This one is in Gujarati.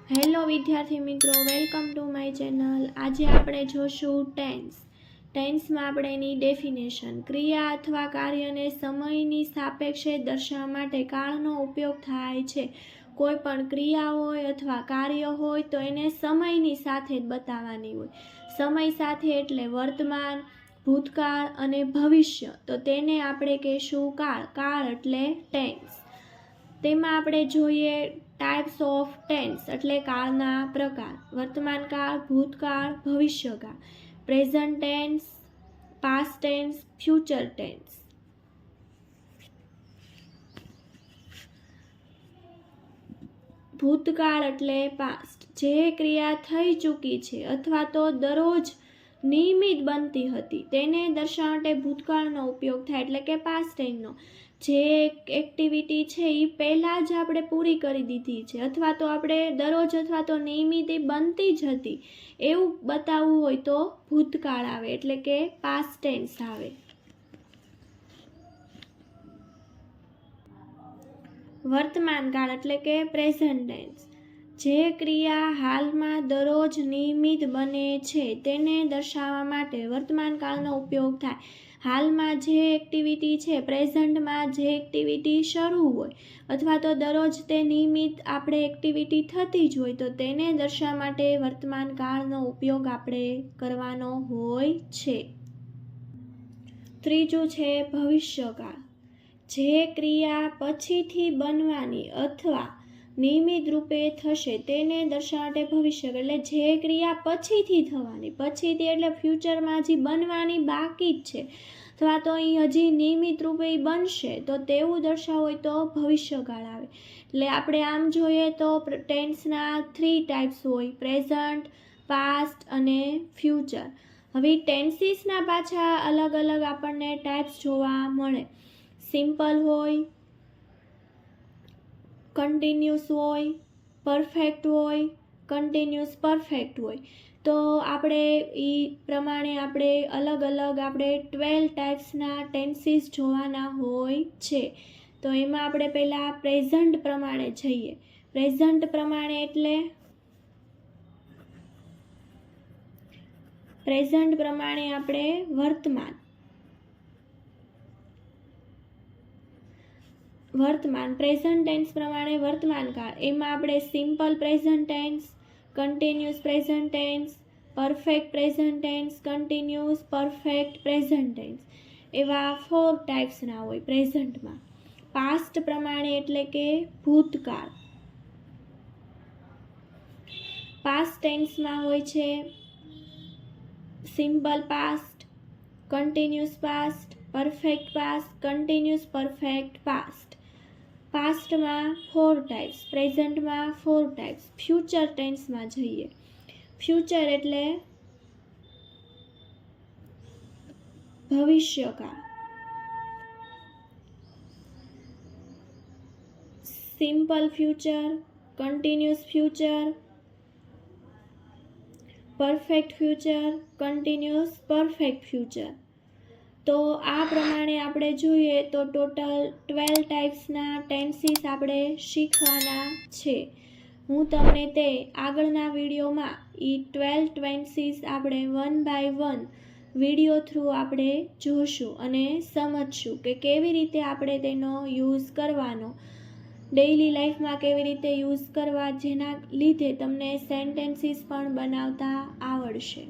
હેલો વિદ્યાર્થી મિત્રો, વેલકમ ટુ માય ચેનલ। આજે આપણે જોશું ટેન્સમાં આપણે એની ડેફિનેશન। ક્રિયા અથવા કાર્યને સમયની સાપેક્ષે દર્શાવવા માટે કાળનો ઉપયોગ થાય છે। કોઈ પણ ક્રિયા હોય અથવા કાર્ય હોય તો એને સમયની સાથે જ બતાવવાની હોય। સમય સાથે એટલે વર્તમાન, ભૂતકાળ અને ભવિષ્ય, તો તેને આપણે કહેશું કાળ એટલે ટેન્સ। તેમાં આપણે જોઈએ ટાઈપ્સ ઓફ ટેન્સ એટલે કાળના પ્રકાર: વર્તમાન કાળ, ભૂતકાળ, ભવિષ્યકાળ, present tense, past tense, future tense. ભૂતકાળ એટલે પાસ્ટ, જે ક્રિયા થઈ ચૂકી છે અથવા તો દરરોજ નિયમિત બનતી હતી તેને દર્શાવવા માટે ભૂતકાળનો ઉપયોગ થાય એટલે કે પાસ્ટ ટેન્સનો। જે એક્ટિવિટી છે એ પહેલાં જ આપણે પૂરી કરી દીધી છે અથવા તો આપણે દરરોજ અથવા તો નિયમિત બનતી જ હતી એવું બતાવવું હોય તો ભૂતકાળ આવે એટલે કે પાસ્ટ ટેન્સ આવે। વર્તમાન કાળ એટલે કે પ્રેઝન્ટ ટેન્સ, જે ક્રિયા હાલમાં દરરોજ નિયમિત બને છે તેને દર્શાવવા માટે વર્તમાન કાળનો ઉપયોગ થાય। હાલમાં જે એક્ટિવિટી છે, પ્રેઝન્ટમાં જે એક્ટિવિટી શરૂ હોય અથવા તો દરરોજ તે નિયમિત આપણે એક્ટિવિટી થતી જ હોય તો તેને દર્શાવવા માટે વર્તમાન કાળનો ઉપયોગ આપણે કરવાનો હોય છે। ત્રીજું છે ભવિષ્યકાળ, જે ક્રિયા પછીથી બનવાની અથવા નિયમિત રૂપે થશે તેને દર્શાવવા માટે ભવિષ્યકાળ એટલે જે ક્રિયા પછીથી થવાની, પછીથી એટલે ફ્યુચરમાં હજી બનવાની બાકી જ છે અથવા તો એ હજી નિયમિત રૂપે બનશે તો તેવું દર્શાવવું હોય તો ભવિષ્યકાળ આવે। એટલે આપણે આમ જોઈએ તો ટેન્સના 3 ટાઈપ્સ હોય: પ્રેઝન્ટ, પાસ્ટ અને ફ્યુચર। હવે ટેન્સીસના પાછા અલગ અલગ આપણને ટાઈપ્સ જોવા મળે। સિમ્પલ હોય, કન્ટિન્યુઅસ હોય, પરફેક્ટ હોય, કન્ટિન્યુઅસ પરફેક્ટ હોય। તો આપણે એ પ્રમાણે આપણે અલગ અલગ આપણે 12 ટાઈપ્સના ટેન્સીસ જોવાના હોય છે। તો એમાં આપણે પહેલાં પ્રેઝન્ટ પ્રમાણે જઈએ। પ્રેઝન્ટ પ્રમાણે એટલે આપણે વર્તમાન પ્રેઝન્ટ ટેન્સ પ્રમાણે વર્તમાન કાળ, એમાં આપણે simple present tense, continuous present tense, perfect present tense, continuous perfect present tense, એવા 4 ટાઈપ્સના હોય પ્રેઝન્ટમાં। પાસ્ટ પ્રમાણે એટલે કે ભૂતકાળ, પાસ્ટ ટેન્સમાં હોય છે simple past, continuous past, perfect past, continuous perfect past. પાસ્ટમાં 4 ટાઈપ્સ, પ્રેઝન્ટમાં 4 ટાઈપ્સ। ફ્યુચર ટેન્સમાં જઈએ। ફ્યુચર એટલે ભવિષ્યકાળ। Simple future, continuous future, perfect future, continuous perfect future. તો આ પ્રમાણે આપણે જોઈએ તો ટોટલ 12 ટાઈપ્સના ટેન્સીસ આપણે શીખવાના છે। હું તમને તે આગળના વિડીયોમાં એ 12 ટેન્સીસ આપણે 1 બાય 1 વિડીયો થ્રુ આપણે જોશું અને સમજશું કે કેવી રીતે આપણે તેનો યુઝ કરવાનો, ડેઇલી લાઈફમાં કેવી રીતે યુઝ કરવા, જેના લીધે તમને સેન્ટેન્સીસ પણ બનાવતા આવડશે।